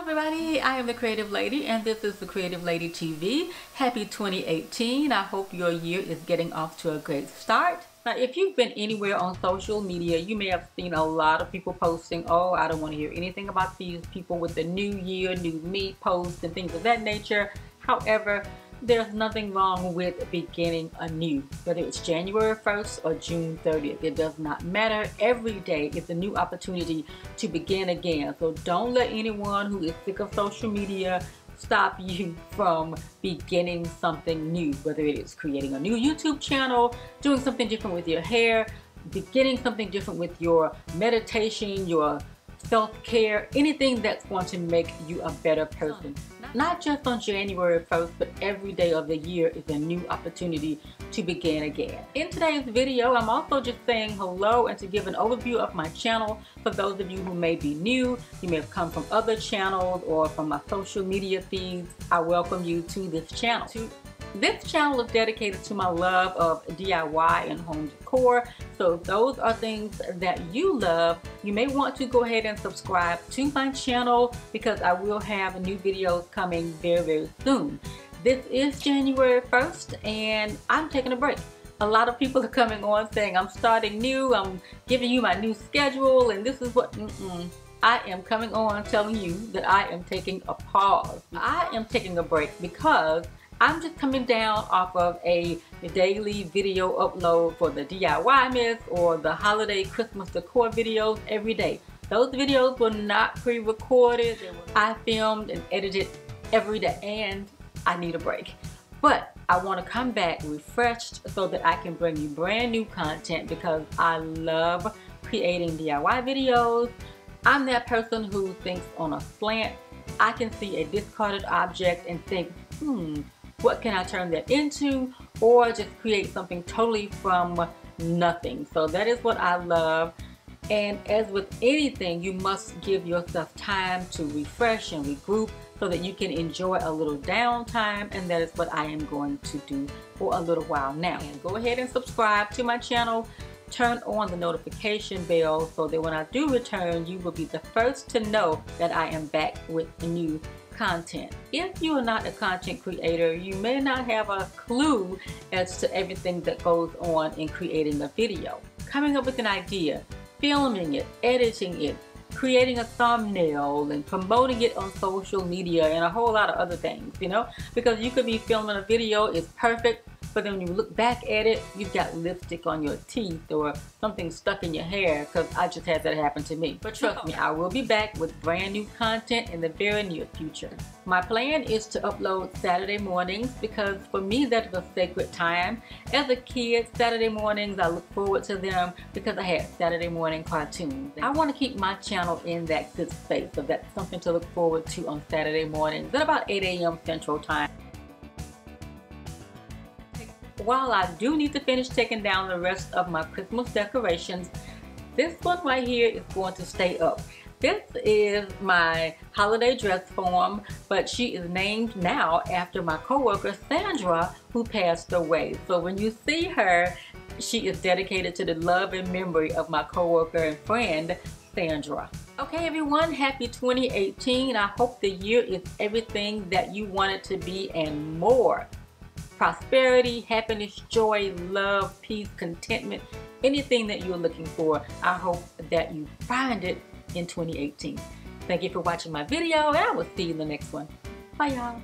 everybody, I am the Creative Lady and this is the Creative Lady TV. Happy 2018. I hope your year is getting off to a great start. Now, if you've been anywhere on social media, you may have seen a lot of people posting, oh, I don't want to hear anything about these people with the new year, new me posts and things of that nature. However, there's nothing wrong with beginning anew, whether it's January 1st or June 30th. It does not matter. Every day is a new opportunity to begin again. So don't let anyone who is sick of social media stop you from beginning something new, whether it is creating a new YouTube channel, doing something different with your hair, beginning something different with your meditation, your self-care, anything that's going to make you a better person. Not just on January 1st, but every day of the year is a new opportunity to begin again. In today's video, I'm also just saying hello and to give an overview of my channel for those of you who may be new. You may have come from other channels or from my social media feeds. I welcome you to this channel. This channel is dedicated to my love of DIY and home decor. So if those are things that you love, you may want to go ahead and subscribe to my channel because I will have new videos coming very, very soon. This is January 1st and I'm taking a break. A lot of people are coming on saying I'm starting new, I'm giving you my new schedule, and this is what, I am coming on telling you that I am taking a pause. I am taking a break because I'm just coming down off of a daily video upload for the DIY myth or the holiday Christmas decor videos every day. Those videos were not pre-recorded. I filmed and edited every day and I need a break. But I want to come back refreshed so that I can bring you brand new content because I love creating DIY videos. I'm that person who thinks on a slant. I can see a discarded object and think, what can I turn that into, or just create something totally from nothing. So that is what I love. And as with anything, you must give yourself time to refresh and regroup so that you can enjoy a little downtime, and that is what I am going to do for a little while now. And go ahead and subscribe to my channel. Turn on the notification bell so that when I do return, you will be the first to know that I am back with new content. If you are not a content creator, you may not have a clue as to everything that goes on in creating a video. Coming up with an idea, filming it, editing it, creating a thumbnail and promoting it on social media and a whole lot of other things, you know, because you could be filming a video, it's perfect, but then when you look back at it, you've got lipstick on your teeth or something stuck in your hair, because I just had that happen to me. But trust me, I will be back with brand new content in the very near future. My plan is to upload Saturday mornings because for me that is a sacred time. As a kid, Saturday mornings, I look forward to them because I had Saturday morning cartoons. I want to keep my channel in that good space, so that's something to look forward to on Saturday mornings at about 8 a.m. Central Time. While I do need to finish taking down the rest of my Christmas decorations, this one right here is going to stay up. This is my holiday dress form, but she is named now after my coworker Sandra, who passed away. So when you see her, she is dedicated to the love and memory of my coworker and friend Sandra. Okay everyone, happy 2018. I hope the year is everything that you want it to be and more. Prosperity, happiness, joy, love, peace, contentment, anything that you're looking for. I hope that you find it in 2018. Thank you for watching my video and I will see you in the next one. Bye y'all.